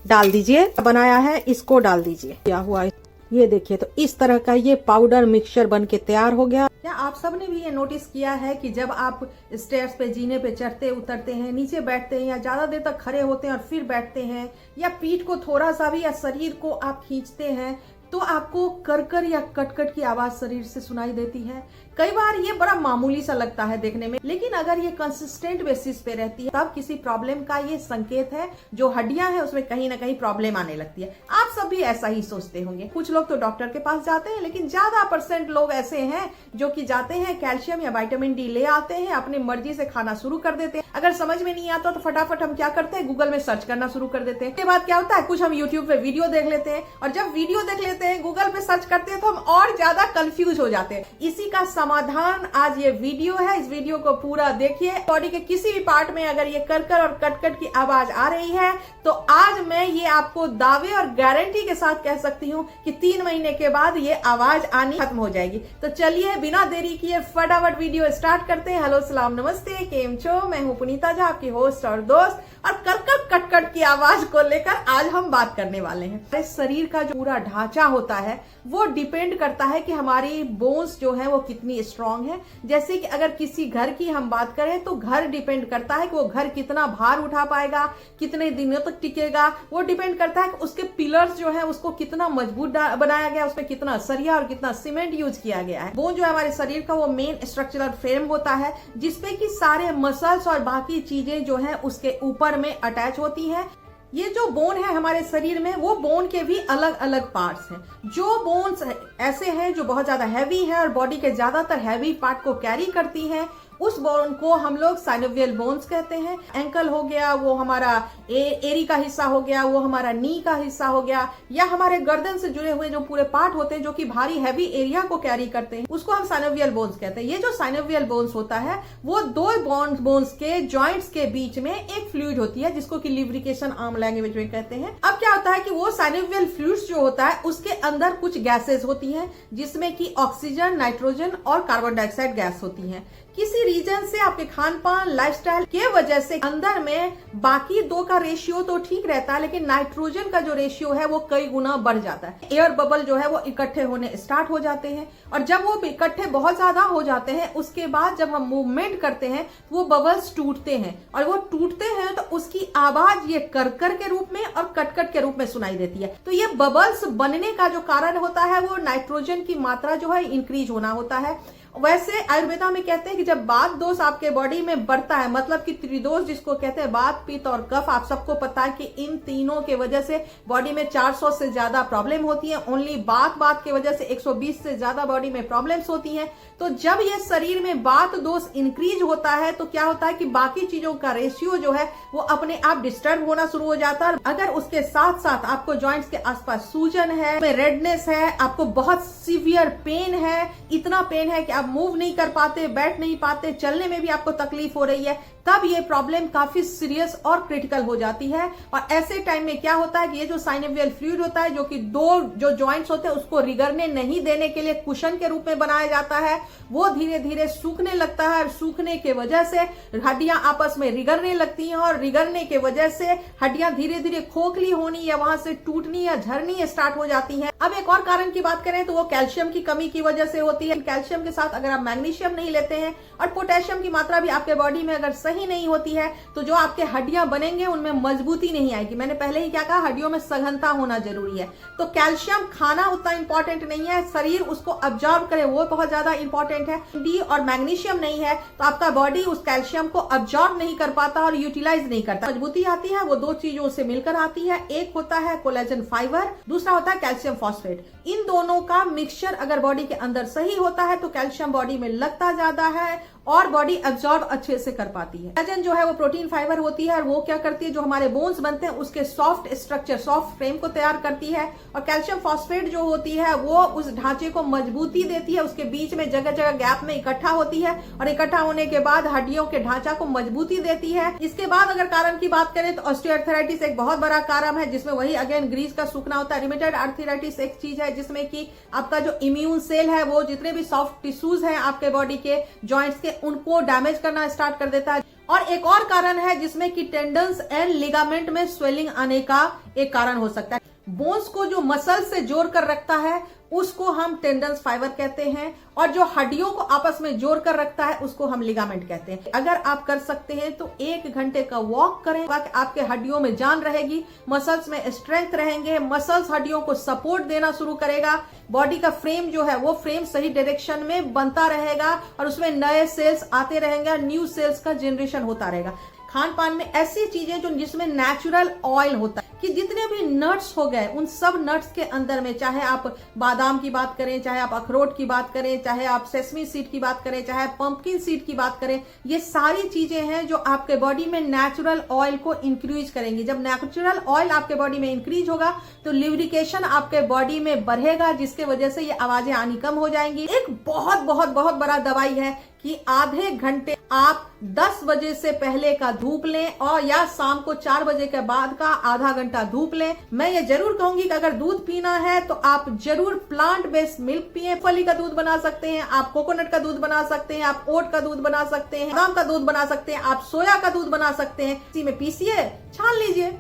डाल दीजिए। बनाया है इसको डाल दीजिए। क्या हुआ ये देखिए, तो इस तरह का ये पाउडर मिक्सचर बन के तैयार हो गया। क्या आप सबने भी ये नोटिस किया है कि जब आप स्टेयर्स पे जीने पे चढ़ते उतरते हैं, नीचे बैठते हैं या ज्यादा देर तक खड़े होते हैं और फिर बैठते हैं, या पीठ को थोड़ा सा भी या शरीर को आप खींचते हैं, तो आपको करकर या कटकट की आवाज शरीर से सुनाई देती है। कई बार ये बड़ा मामूली सा लगता है देखने में, लेकिन अगर ये कंसिस्टेंट बेसिस पे रहती है तब किसी प्रॉब्लम का ये संकेत है। जो हड्डियां हैं उसमें कहीं ना कहीं प्रॉब्लम आने लगती है। आप सब भी ऐसा ही सोचते होंगे। कुछ लोग तो डॉक्टर के पास जाते हैं, लेकिन ज्यादा % लोग ऐसे हैं जो कि जाते हैं, कैल्शियम या विटामिन डी ले आते हैं, अपनी मर्जी से खाना शुरू कर देते हैं। अगर समझ में नहीं आता तो फटाफट हम क्या करते हैं, गूगल में सर्च करना शुरू कर देते हैं। उसके बाद क्या होता है, कुछ हम यूट्यूब पे वीडियो देख लेते हैं, और जब वीडियो देख लेते हैं, गूगल पे सर्च करते हैं, तो हम और ज्यादा कंफ्यूज हो जाते हैं। इसी का समाधान आज ये वीडियो है। इस वीडियो को पूरा देखिए। बॉडी के किसी भी पार्ट में अगर ये करकर और कटकट की आवाज आ रही है, तो आज मैं ये आपको दावे और गारंटी के साथ कह सकती हूँ कि 3 महीने के बाद ये आवाज आनी खत्म हो जाएगी। तो चलिए बिना देरी किए फटाफट वीडियो स्टार्ट करते हैं। हेलो, सलाम, नमस्ते, केम छो। मैं हूँ पुनीता झा, आपकी होस्ट और दोस्त, और करकट कटकट की आवाज को लेकर आज हम बात करने वाले हैं। हमारे शरीर का जो पूरा ढांचा होता है वो डिपेंड करता है कि हमारी बोन्स जो है वो कितनी स्ट्रांग है। जैसे कि अगर किसी घर की हम बात करें तो घर डिपेंड करता है कि वो घर कितना भार उठा पाएगा, कितने दिनों तक टिकेगा। वो डिपेंड करता है कि उसके पिलर्स जो है उसको कितना मजबूत बनाया गया, उसमें कितना सरिया और कितना सीमेंट यूज किया गया है। बोन जो है हमारे शरीर का वो मेन स्ट्रक्चरल फ्रेम होता है, जिसपे कि सारे मसल्स और बाकी चीजें जो है उसके ऊपर में अटैच होती है। ये जो बोन है हमारे शरीर में, वो बोन के भी अलग अलग पार्ट्स हैं। जो बोन्स ऐसे हैं जो बहुत ज्यादा हैवी है और बॉडी के ज्यादातर हैवी पार्ट को कैरी करती हैं, उस बोन को हम लोग साइनोवियल बोन्स कहते हैं। एंकल हो गया वो हमारा एरी का हिस्सा हो गया, वो हमारा नी का हिस्सा हो गया, या हमारे गर्दन से जुड़े हुए जो पूरे पार्ट होते हैं जो कि भारी हैवी एरिया को कैरी करते हैं, उसको हम साइनोवियल बोन्स कहते हैं। ये जो साइनोवियल बोन्स होता है वो दो बोन्स के जॉइंट्स के बीच में एक फ्लूइड होती है, जिसको कि लिब्रिकेशन आम लैंग्वेज में कहते हैं। अब क्या होता है कि वो साइनोवियल फ्लूइड्स जो होता है उसके अंदर कुछ गैसेस होती हैं, जिसमें कि ऑक्सीजन, नाइट्रोजन और कार्बन डाइऑक्साइड गैस होती है। किसी रीजन से आपके खान पान, लाइफस्टाइल के वजह से अंदर में बाकी दो का रेशियो तो ठीक रहता है, लेकिन नाइट्रोजन का जो रेशियो है वो कई गुना बढ़ जाता है। एयर बबल जो है वो इकट्ठे होने स्टार्ट हो जाते हैं, और जब वो इकट्ठे बहुत ज्यादा हो जाते हैं, उसके बाद जब हम मूवमेंट करते हैं वो बबल्स टूटते हैं, और वो टूटते हैं तो उसकी आवाज ये करकर के रूप में और कटकट के रूप में सुनाई देती है। तो ये बबल्स बनने का जो कारण होता है वो नाइट्रोजन की मात्रा जो है इंक्रीज होना होता है। वैसे आयुर्वेदा में कहते हैं कि जब वात दोष आपके बॉडी में बढ़ता है, मतलब कि त्रिदोष जिसको कहते हैं, वात, पित्त और कफ, आप सबको पता है कि इन तीनों के वजह से बॉडी में 400 से ज्यादा प्रॉब्लम होती है। ओनली बात के वजह से 120 से ज्यादा बॉडी में प्रॉब्लम्स होती हैं। तो जब ये शरीर में वात दोष इंक्रीज होता है तो क्या होता है कि बाकी चीजों का रेशियो जो है वो अपने आप डिस्टर्ब होना शुरू हो जाता है। अगर उसके साथ साथ आपको जॉइंट्स के आसपास सूजन है, रेडनेस है, आपको बहुत सीवियर पेन है, इतना पेन है कि आप मूव नहीं कर पाते, बैठ नहीं पाते, चलने में भी आपको तकलीफ हो रही है, तब ये प्रॉब्लम काफी सीरियस और क्रिटिकल हो जाती है। और ऐसे टाइम में क्या होता है कि ये जो साइनोवियल फ्लूइड होता है, जो कि दो जो जॉइंट्स होते हैं उसको रिगड़ने नहीं देने के लिए कुशन के रूप में बनाया जाता है, वो धीरे धीरे सूखने लगता है, और सूखने के वजह से हड्डियां आपस में रिगड़ने लगती हैं, और रिगड़ने के वजह से हड्डियां धीरे धीरे खोखली होनी या वहां से टूटनी या झरनी स्टार्ट हो जाती हैं। अब एक और कारण की बात करें तो वो कैल्शियम की कमी की वजह से होती है। कैल्शियम के साथ अगर आप मैग्नीशियम नहीं लेते हैं और पोटेशियम की मात्रा भी आपके बॉडी में अगर सही नहीं होती है, तो जो आपके हड्डियां बनेंगे उनमें मजबूती नहीं आएगी। मैंने पहले ही क्या कहा, हड्डियों में सघनता होना जरूरी है। तो कैल्शियम खाना उतना इंपॉर्टेंट नहीं है, शरीर उसको अब्जॉर्ब करे वो बहुत ज्यादा इंपॉर्टेंट है। डी और मैग्नीशियम नहीं है तो आपका बॉडी उस कैल्शियम को अब्जॉर्ब नहीं कर पाता और यूटिलाइज नहीं करता। मजबूती आती है वो दो चीजों से मिलकर आती है। एक होता है कोलेजन फाइबर, दूसरा होता है कैल्शियम फॉस्फेट। इन दोनों का मिक्सचर अगर बॉडी के अंदर सही होता है तो कैल्शियम बॉडी में लगता ज्यादा है और बॉडी एब्जॉर्ब अच्छे से कर पाती है। कोलेजन जो है वो प्रोटीन फाइबर होती है, और वो क्या करती है, जो हमारे बोन्स बनते हैं उसके सॉफ्ट स्ट्रक्चर, सॉफ्ट फ्रेम को तैयार करती है। और कैल्शियम फॉस्फेट जो होती है वो उस ढांचे को मजबूती देती है, उसके बीच में जगह जगह गैप में इकट्ठा होती है, और इकट्ठा होने के बाद हड्डियों के ढांचा को मजबूती देती है। इसके बाद अगर कारण की बात करें तो ऑस्टियोआर्थराइटिस एक बहुत बड़ा कारण है, जिसमें वही अगेन ग्रीस का सूखना होता है। रिमेटॉइड आर्थराइटिस एक चीज है जिसमें कि आपका जो इम्यून सेल है वो जितने भी सॉफ्ट टिश्यूज हैं आपके बॉडी के जॉइंट्स के, उनको डैमेज करना स्टार्ट कर देता है। और एक और कारण है जिसमें कि टेंडन्स एंड लिगामेंट में स्वेलिंग आने का एक कारण हो सकता है। बोन्स को जो मसल से जोड़ कर रखता है उसको हम टेंडन्स फाइबर कहते हैं, और जो हड्डियों को आपस में जोड़ कर रखता है उसको हम लिगामेंट कहते हैं। अगर आप कर सकते हैं तो 1 घंटे का वॉक करें, आपके हड्डियों में जान रहेगी, मसल्स में स्ट्रेंथ रहेंगे, मसल्स हड्डियों को सपोर्ट देना शुरू करेगा, बॉडी का फ्रेम जो है वो फ्रेम सही डायरेक्शन में बनता रहेगा और उसमें नए सेल्स आते रहेंगे, न्यू सेल्स का जनरेशन होता रहेगा। खान पान में ऐसी चीजें जो जिसमें नेचुरल ऑयल होता है कि जितने भी नट्स हो गए उन सब नट्स के अंदर में, चाहे आप बादाम की बात करें, चाहे आप अखरोट की बात करें, चाहे आप सेसमी सीड की बात करें, चाहे पंपकिन सीड की बात करें, ये सारी चीजें हैं जो आपके बॉडी में नेचुरल ऑयल को इंक्रीज करेंगी। जब नेचुरल ऑयल आपके बॉडी में इंक्रीज होगा तो ल्यूब्रिकेशन आपके बॉडी में बढ़ेगा, जिसके वजह से ये आवाजें आनी कम हो जाएंगी। एक बहुत बहुत बहुत बड़ा दवाई है कि आधे घंटे आप 10 बजे से पहले का धूप लें और या शाम को 4 बजे के बाद का आधा घंटा धूप लें। मैं ये जरूर कहूंगी कि अगर दूध पीना है तो आप जरूर प्लांट बेस्ड मिल्क पिए। फली का दूध बना सकते हैं आप, कोकोनट का दूध बना सकते हैं आप, ओट का दूध बना सकते हैं, बादाम का दूध बना सकते हैं आप, सोया का दूध बना सकते हैं। इसी में पीसिए, छान लीजिए,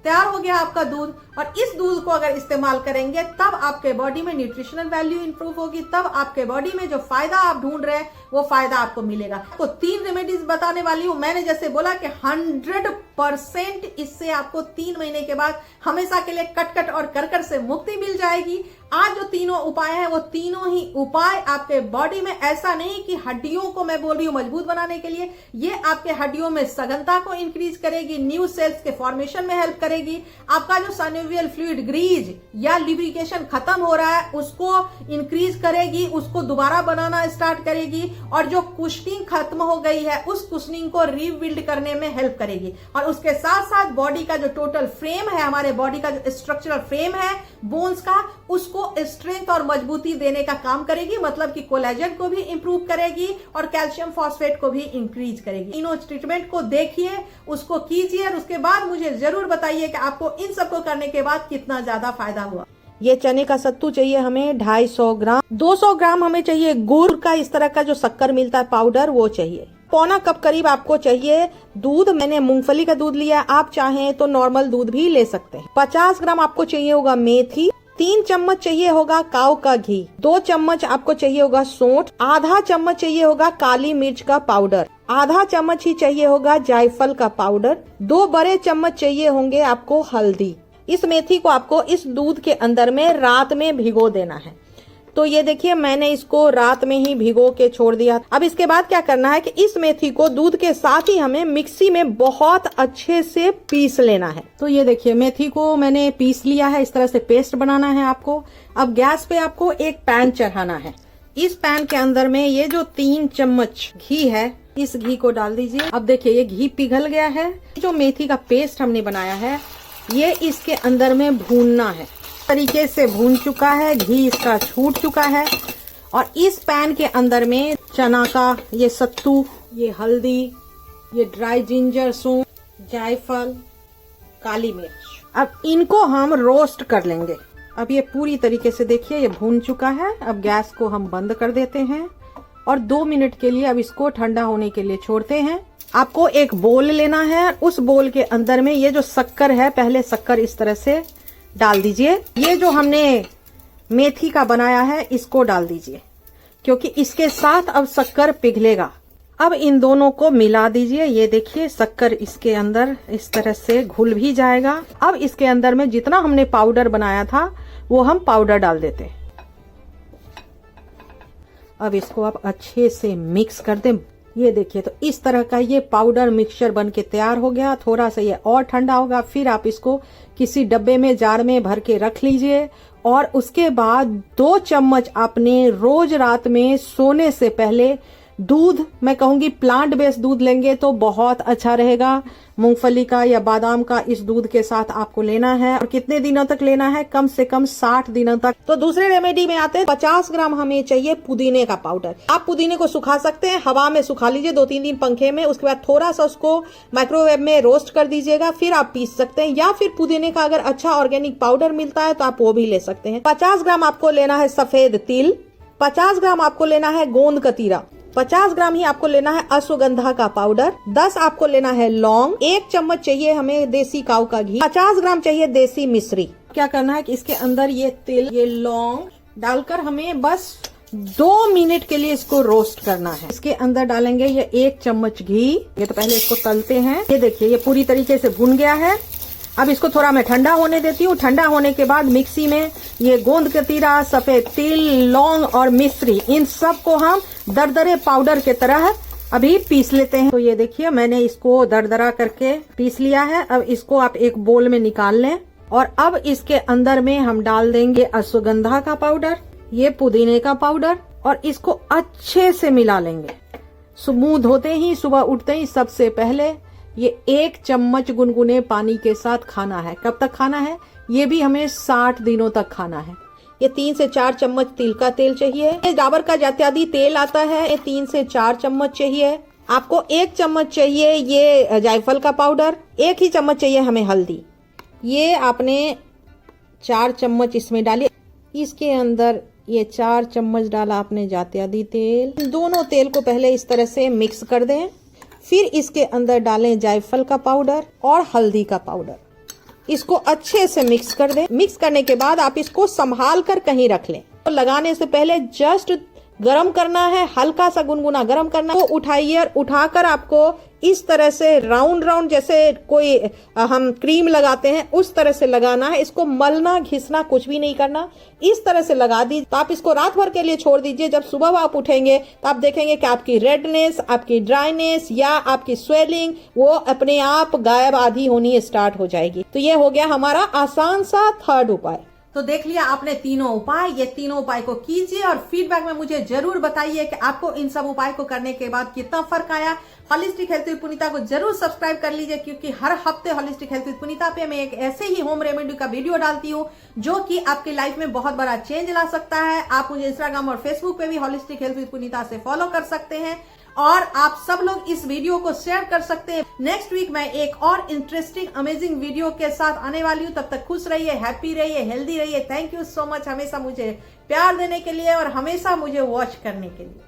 तैयार हो गया आपका दूध। और इस दूध को अगर इस्तेमाल करेंगे तब आपके बॉडी में न्यूट्रिशनल वैल्यू इंप्रूव होगी, तब आपके बॉडी में जो फायदा आप ढूंढ रहे हैं वो फायदा आपको मिलेगा। आपको 3 रेमेडीज बताने वाली हूं। मैंने जैसे बोला कि 100% इससे आपको 3 महीने के बाद हमेशा के लिए कटकट और करकर से मुक्ति मिल जाएगी। आज जो तीनों उपाय हैं वो तीनों ही उपाय आपके बॉडी में, ऐसा नहीं कि हड्डियों को मैं बोल रही हूँ मजबूत बनाने के लिए, ये आपके हड्डियों में सघनता को इंक्रीज करेगी, न्यू सेल्स के फॉर्मेशन में हेल्प करेगी, आपका जो साइनोवियल फ्लूइड ग्रीज या लुब्रिकेशन खत्म हो रहा है उसको इंक्रीज करेगी, उसको दोबारा बनाना स्टार्ट करेगी, और जो कुशनिंग खत्म हो गई है उस कुशनिंग को रीबिल्ड करने में हेल्प करेगी। और उसके साथ साथ बॉडी का जो टोटल फ्रेम है, हमारे बॉडी का जो स्ट्रक्चरल फ्रेम है बोन्स का, उसको स्ट्रेंथ और मजबूती देने का काम करेगी। मतलब कि कोलेजन को भी इंप्रूव करेगी और कैल्शियम फॉस्फेट को भी इंक्रीज करेगी। इन ट्रीटमेंट को देखिए, उसको कीजिए और उसके बाद मुझे जरूर बताइए कि आपको इन सबको करने के बाद कितना ज्यादा फायदा हुआ। ये चने का सत्तू चाहिए हमें 250 ग्राम, 200 ग्राम हमें चाहिए गुड़ का, इस तरह का जो शक्कर मिलता है पाउडर वो चाहिए। पौना कप करीब आपको चाहिए दूध। मैंने मूंगफली का दूध लिया, आप चाहें तो नॉर्मल दूध भी ले सकते हैं। 50 ग्राम आपको चाहिए होगा मेथी, 3 चम्मच चाहिए होगा काऊ का घी, 2 चम्मच आपको चाहिए होगा सौंठ, आधा चम्मच चाहिए होगा काली मिर्च का पाउडर, आधा चम्मच ही चाहिए होगा जायफल का पाउडर, 2 बड़े चम्मच चाहिए होंगे आपको हल्दी। इस मेथी को आपको इस दूध के अंदर में रात में भिगो देना है। तो ये देखिए मैंने इसको रात में ही भिगो के छोड़ दिया। अब इसके बाद क्या करना है कि इस मेथी को दूध के साथ ही हमें मिक्सी में बहुत अच्छे से पीस लेना है। तो ये देखिए मेथी को मैंने पीस लिया है, इस तरह से पेस्ट बनाना है आपको। अब गैस पे आपको एक पैन चढ़ाना है। इस पैन के अंदर में ये जो 3 चम्मच घी है, इस घी को डाल दीजिए। अब देखिए ये घी पिघल गया है। जो मेथी का पेस्ट हमने बनाया है ये इसके अंदर में भूनना है। तरीके से भून चुका है, घी इसका छूट चुका है। और इस पैन के अंदर में चना का ये सत्तू, ये हल्दी, ये ड्राई जिंजर, सौंफ, जायफल, काली मिर्च, अब इनको हम रोस्ट कर लेंगे। अब ये पूरी तरीके से देखिए ये भून चुका है। अब गैस को हम बंद कर देते हैं और 2 मिनट के लिए अब इसको ठंडा होने के लिए छोड़ते हैं। आपको एक बोल लेना है, उस बोल के अंदर में ये जो शक्कर है, पहले शक्कर इस तरह से डाल दीजिए। ये जो हमने मेथी का बनाया है इसको डाल दीजिए, क्योंकि इसके साथ अब शक्कर पिघलेगा। अब इन दोनों को मिला दीजिए। ये देखिए शक्कर इसके अंदर इस तरह से घुल भी जाएगा। अब इसके अंदर में जितना हमने पाउडर बनाया था वो हम पाउडर डाल देते हैं। अब इसको आप अच्छे से मिक्स कर दें। ये देखिए तो इस तरह का ये पाउडर मिक्सचर बन के तैयार हो गया। थोड़ा सा ये और ठंडा होगा, फिर आप इसको किसी डब्बे में, जार में भर के रख लीजिए। और उसके बाद 2 चम्मच आपने रोज रात में सोने से पहले दूध, मैं कहूंगी प्लांट बेस्ड दूध लेंगे तो बहुत अच्छा रहेगा। मूंगफली का या बादाम का इस दूध के साथ आपको लेना है। और कितने दिनों तक लेना है? कम से कम 60 दिनों तक। तो दूसरे रेमेडी में आते हैं। 50 ग्राम हमें चाहिए पुदीने का पाउडर। आप पुदीने को सुखा सकते हैं, हवा में सुखा लीजिए 2-3 दिन पंखे में। उसके बाद थोड़ा सा उसको माइक्रोवेव में रोस्ट कर दीजिएगा, फिर आप पीस सकते हैं। या फिर पुदीने का अगर अच्छा ऑर्गेनिक पाउडर मिलता है तो आप वो भी ले सकते हैं। 50 ग्राम आपको लेना है सफेद तिल, 50 ग्राम आपको लेना है गोंद कतीरा, 50 ग्राम ही आपको लेना है अश्वगंधा का पाउडर, 10 आपको लेना है लौंग, 1 चम्मच चाहिए हमें देसी काऊ का घी, 50 ग्राम चाहिए देसी मिश्री। क्या करना है कि इसके अंदर ये तिल, ये लौंग डालकर हमें बस 2 मिनट के लिए इसको रोस्ट करना है। इसके अंदर डालेंगे ये 1 चम्मच घी। ये तो पहले इसको तलते हैं। ये देखिए ये पूरी तरीके से भुन गया है। अब इसको थोड़ा मैं ठंडा होने देती हूँ। ठंडा होने के बाद मिक्सी में ये गोंद कतीरा, सफेद तिल, लौंग और मिश्री, इन सब को हम दरदरे पाउडर के तरह अभी पीस लेते हैं। तो ये देखिए मैंने इसको दरदरा करके पीस लिया है। अब इसको आप एक बोल में निकाल लें और अब इसके अंदर में हम डाल देंगे अश्वगंधा का पाउडर, ये पुदीने का पाउडर और इसको अच्छे से मिला लेंगे। मुंह धोते ही, सुबह उठते ही सबसे पहले ये 1 चम्मच गुनगुने पानी के साथ खाना है। कब तक खाना है? ये भी हमें 60 दिनों तक खाना है। ये 3 से 4 चम्मच तिल का तेल चाहिए। ये डाबर का जात्यादी तेल आता है, ये 3 से 4 चम्मच चाहिए। आपको 1 चम्मच चाहिए ये जायफल का पाउडर, 1 ही चम्मच चाहिए हमें हल्दी। ये आपने 4 चम्मच इसमें डाली। इसके अंदर ये 4 चम्मच डाला आपने जात्यादी तेल। दोनों तेल को पहले इस तरह से मिक्स कर दें। फिर इसके अंदर डालें जायफल का पाउडर और हल्दी का पाउडर। इसको अच्छे से मिक्स कर दें। मिक्स करने के बाद आप इसको संभाल कर कहीं रख लें। तो लगाने से पहले जस्ट गरम करना है, हल्का सा गुनगुना गरम करना है। तो उठाइए और उठाकर आपको इस तरह से राउंड राउंड जैसे कोई हम क्रीम लगाते हैं उस तरह से लगाना है। इसको मलना घिसना कुछ भी नहीं करना, इस तरह से लगा दीजिए। तो आप इसको रात भर के लिए छोड़ दीजिए। जब सुबह आप उठेंगे तो आप देखेंगे कि आपकी रेडनेस, आपकी ड्राइनेस या आपकी स्वेलिंग वो अपने आप गायब आधी होनी स्टार्ट हो जाएगी। तो ये हो गया हमारा आसान सा 3rd उपाय। तो देख लिया आपने तीनों उपाय। ये तीनों उपाय को कीजिए और फीडबैक में मुझे जरूर बताइए कि आपको इन सब उपाय को करने के बाद कितना फर्क आया। होलिस्टिक हेल्थ विद पुनीता को जरूर सब्सक्राइब कर लीजिए, क्योंकि हर हफ्ते होलिस्टिक हेल्थ विद पुनीता पे मैं एक ऐसे ही होम रेमेडी का वीडियो डालती हूँ जो कि आपकी लाइफ में बहुत बड़ा चेंज ला सकता है। आप मुझे इंस्टाग्राम और फेसबुक पे भी होलिस्टिक हेल्थ विद पुनीता से फॉलो कर सकते हैं और आप सब लोग इस वीडियो को शेयर कर सकते हैं। नेक्स्ट वीक मैं एक और इंटरेस्टिंग अमेजिंग वीडियो के साथ आने वाली हूँ। तब तक खुश रहिए, हैप्पी रहिए, हेल्दी रहिए। थैंक यू सो मच हमेशा मुझे प्यार देने के लिए और हमेशा मुझे वॉच करने के लिए।